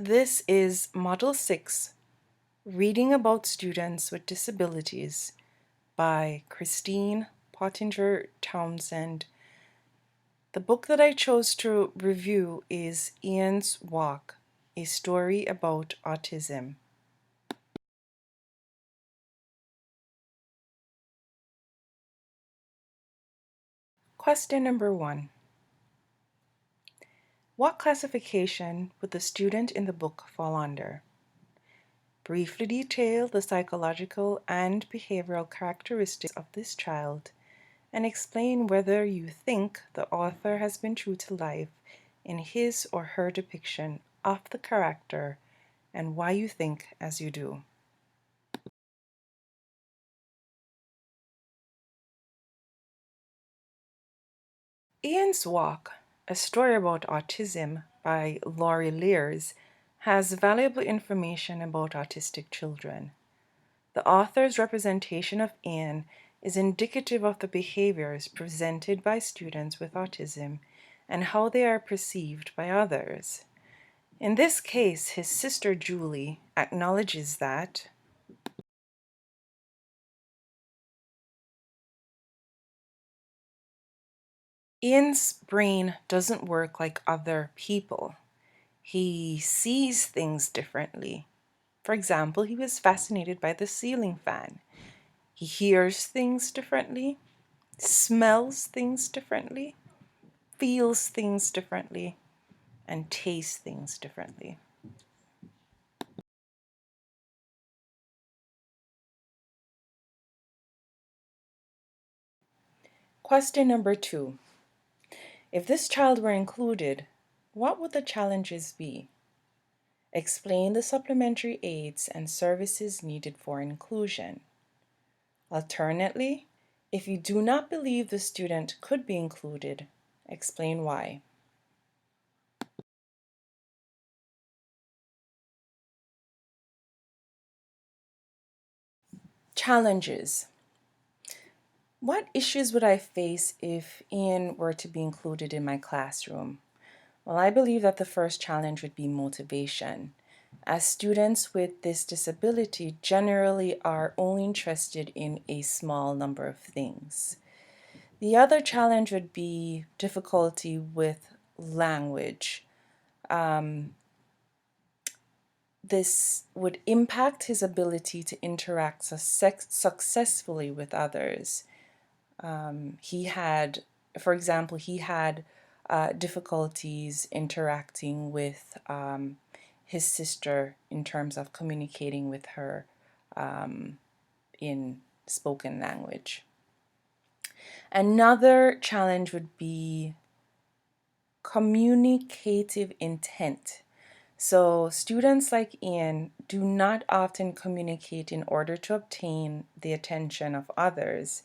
This is Model 6, Reading About Students with Disabilities by Christine Pottinger-Townsend. The book that I chose to review is Ian's Walk, a story about autism. Question number 1. What classification would the student in the book fall under? Briefly detail the psychological and behavioral characteristics of this child and explain whether you think the author has been true to life in his or her depiction of the character and why you think as you do. Ian's Walk, a story about autism by Laurie Lears, has valuable information about autistic children. The author's representation of Ian is indicative of the behaviors presented by students with autism and how they are perceived by others. In this case, his sister Julie acknowledges that Ian's brain doesn't work like other people. He sees things differently. For example, he was fascinated by the ceiling fan. He hears things differently, smells things differently, feels things differently, and tastes things differently. Question number 2. If this child were included, what would the challenges be? Explain the supplementary aids and services needed for inclusion. Alternately, if you do not believe the student could be included, explain why. Challenges. What issues would I face if Ian were to be included in my classroom? Well, I believe that the first challenge would be motivation, as students with this disability generally are only interested in a small number of things. The other challenge would be difficulty with language. This would impact his ability to interact successfully with others. He had, for example, difficulties interacting with his sister in terms of communicating with her in spoken language. Another challenge would be communicative intent. So students like Ian do not often communicate in order to obtain the attention of others,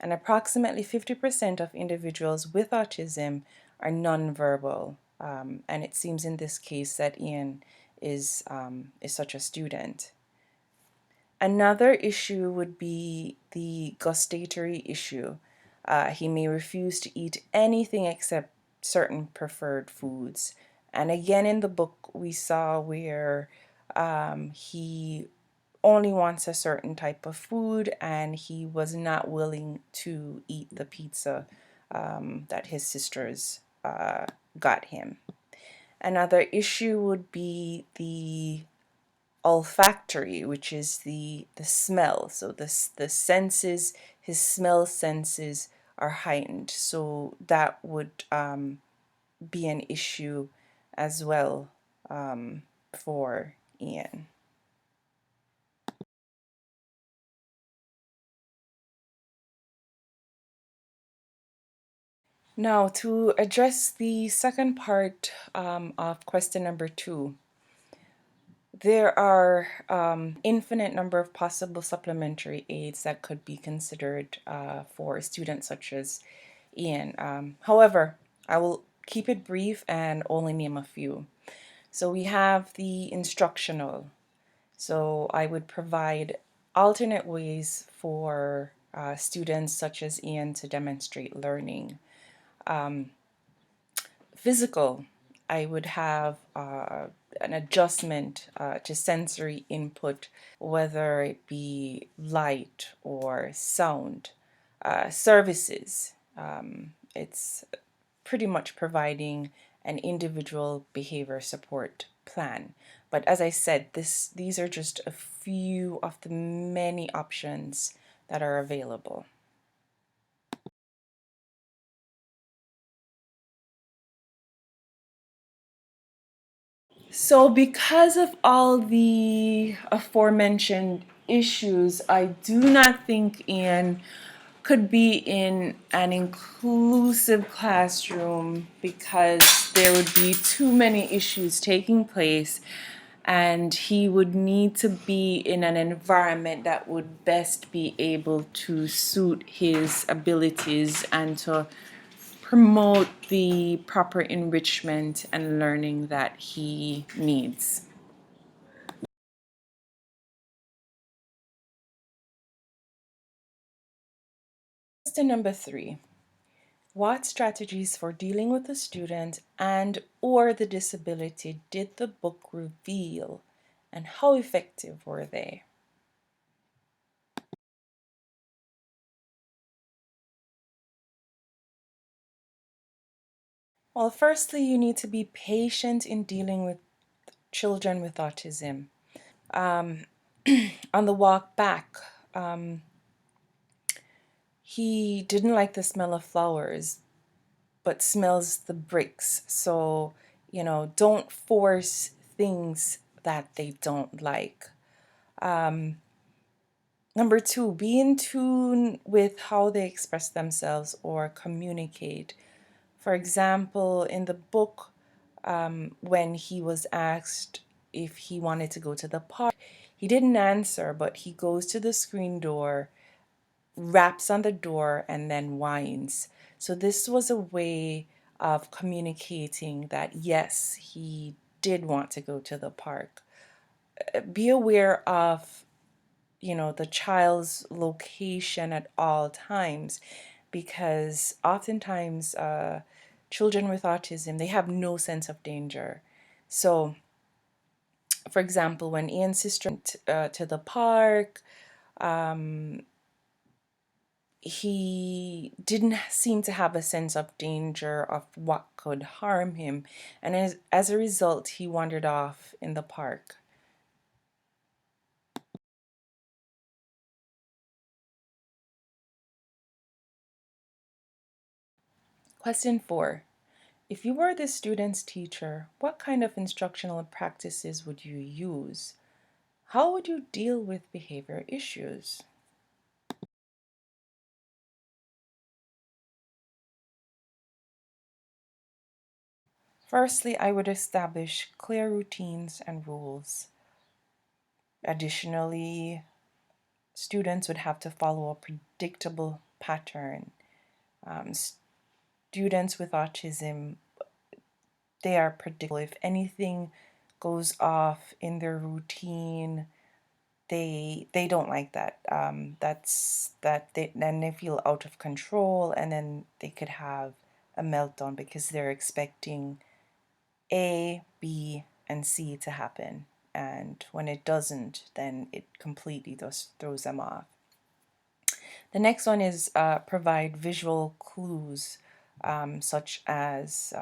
and approximately 50% of individuals with autism are nonverbal. And it seems in this case that Ian is such a student. Another issue would be the gustatory issue. He may refuse to eat anything except certain preferred foods. And again, in the book, we saw where he only wants a certain type of food and he was not willing to eat the pizza that his sisters got him. Another issue would be the olfactory, which is the smell. So the senses, his smell senses are heightened. So that would be an issue as well for Ian. Now, to address the second part of question number 2, there are infinite number of possible supplementary aids that could be considered for students such as Ian. However, I will keep it brief and only name a few. So we have the instructional. So I would provide alternate ways for students such as Ian to demonstrate learning. Physical, I would have an adjustment to sensory input, whether it be light or sound. Services. It's pretty much providing an individual behavior support plan. But as I said, these are just a few of the many options that are available. So, because of all the aforementioned issues, I do not think Ian could be in an inclusive classroom because there would be too many issues taking place, and he would need to be in an environment that would best be able to suit his abilities and to promote the proper enrichment and learning that he needs. Question number 3. What strategies for dealing with the student and or the disability did the book reveal, and how effective were they? Well, firstly, you need to be patient in dealing with children with autism. Um, on the walk back, um, he didn't like the smell of flowers, but smells the bricks. So, don't force things that they don't like. Um, Number 2, be in tune with how they express themselves or communicate. For example, in the book, when he was asked if he wanted to go to the park, he didn't answer, but he goes to the screen door, raps on the door, and then whines. So this was a way of communicating that yes, he did want to go to the park. Be aware of the child's location at all times, because oftentimes children with autism, they have no sense of danger. So for example, when Ian's sister went to the park, um, he didn't seem to have a sense of danger of what could harm him, and as a result he wandered off in the park. Question 4. If you were the student's teacher, what kind of instructional practices would you use? How would you deal with behavior issues? Firstly, I would establish clear routines and rules. Additionally, students would have to follow a predictable pattern. Um, Students with autism, they are predictable. If anything goes off in their routine, they don't like that. Then they feel out of control, and then they could have a meltdown because they're expecting A, B, and C to happen, and when it doesn't, then it completely just throws them off. The next one is provide visual clues, such as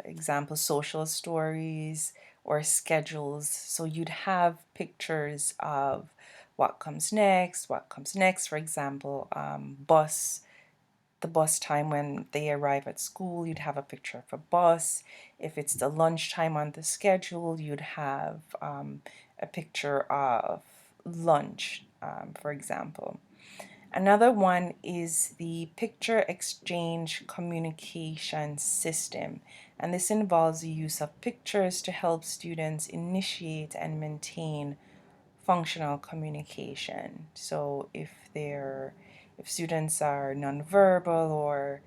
example social stories or schedules. So you'd have pictures of what comes next, what comes next. For example, the bus time when they arrive at school, you'd have a picture of a bus. If it's the lunchtime on the schedule, you'd have a picture of lunch, for example. Another one is the picture exchange communication system, and this involves the use of pictures to help students initiate and maintain functional communication. So if students are nonverbal, or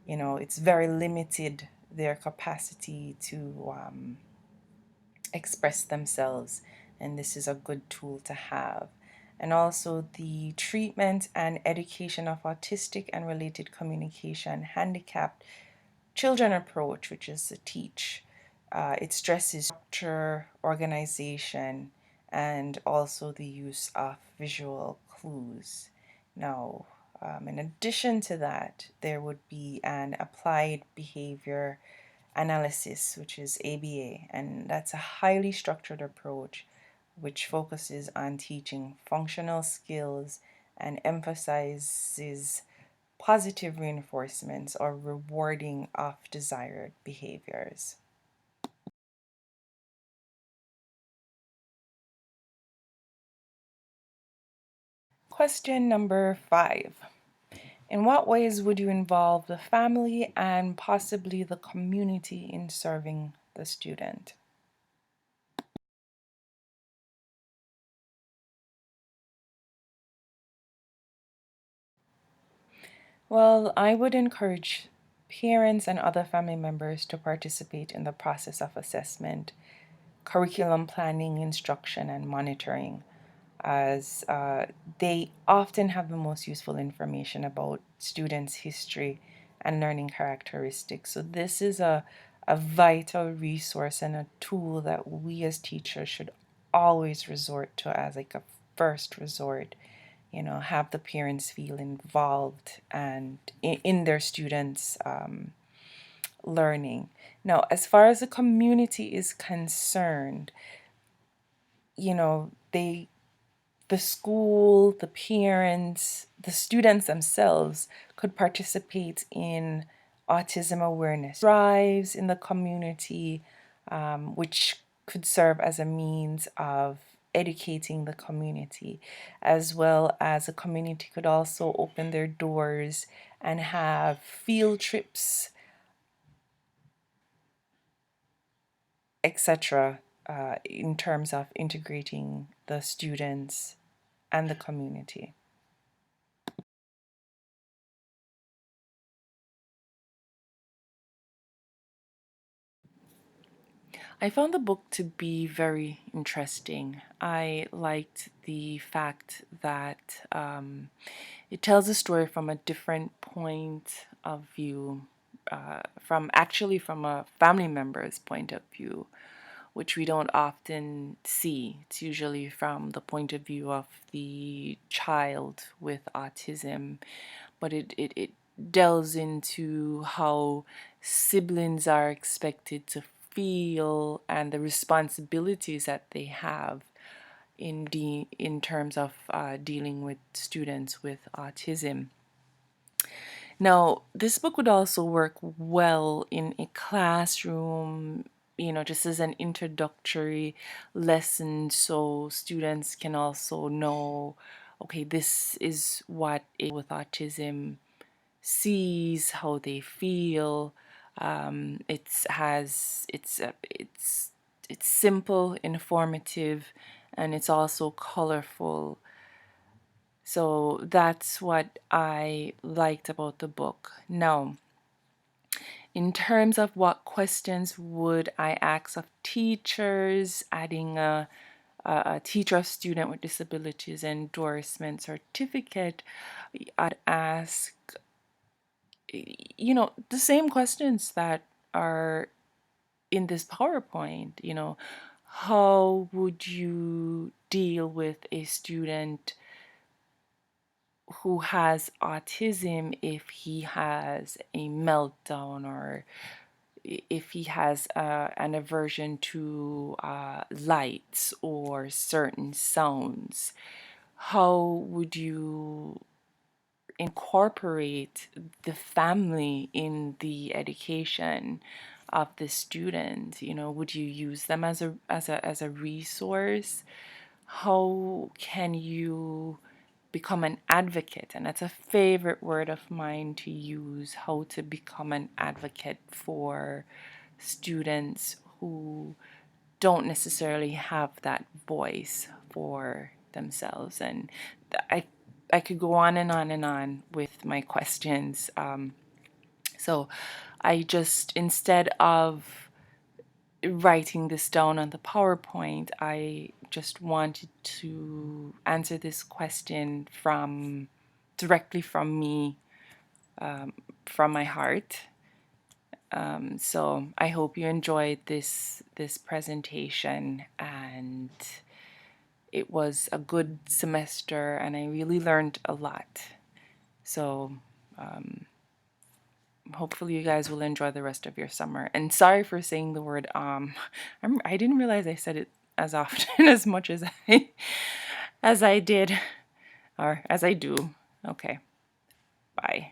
it's very limited their capacity to express themselves, and this is a good tool to have. And also the treatment and education of autistic and related communication handicapped children approach, which is the teach. It stresses structure, organization, and also the use of visual clues. Now, in addition to that, there would be an applied behavior analysis, which is ABA, and that's a highly structured approach which focuses on teaching functional skills and emphasizes positive reinforcements or rewarding of desired behaviors. Question number 5. In what ways would you involve the family and possibly the community in serving the student? Well, I would encourage parents and other family members to participate in the process of assessment, curriculum planning, instruction, and monitoring, as they often have the most useful information about students' history and learning characteristics. So, this is a vital resource and a tool that we as teachers should always resort to as like a first resort. Have the parents feel involved and in their students' learning. Now, as far as the community is concerned, they the school, the parents, the students themselves could participate in autism awareness drives in the community, which could serve as a means of educating the community, as well as the community could also open their doors and have field trips, etc., in terms of integrating the students and the community. I found the book to be very interesting. I liked the fact that it tells a story from a different point of view, from a family member's point of view, which we don't often see. It's usually from the point of view of the child with autism, but it delves into how siblings are expected to feel and the responsibilities that they have in terms of dealing with students with autism. Now, this book would also work well in a classroom, just as an introductory lesson, so students can also know, okay, this is what a with autism sees, how they feel. It's simple, informative, and it's also colorful. So that's what I liked about the book. Now, in terms of what questions would I ask of teachers, adding a teacher of student with disabilities endorsement certificate, I'd ask, the same questions that are in this PowerPoint. How would you deal with a student who has autism if he has a meltdown, or if he has an aversion to lights or certain sounds? How would you incorporate the family in the education of the student? Would you use them as a resource? How can you become an advocate? And that's a favorite word of mine to use, how to become an advocate for students who don't necessarily have that voice for themselves. And I, I could go on and on and on with my questions. So I just, instead of writing this down on the PowerPoint, I just wanted to answer this question directly from me, from my heart. So I hope you enjoyed this presentation, and it was a good semester, and I really learned a lot. So hopefully you guys will enjoy the rest of your summer. And sorry for saying the word I didn't realize I said it as often as much as I did, or as I do. Okay, bye.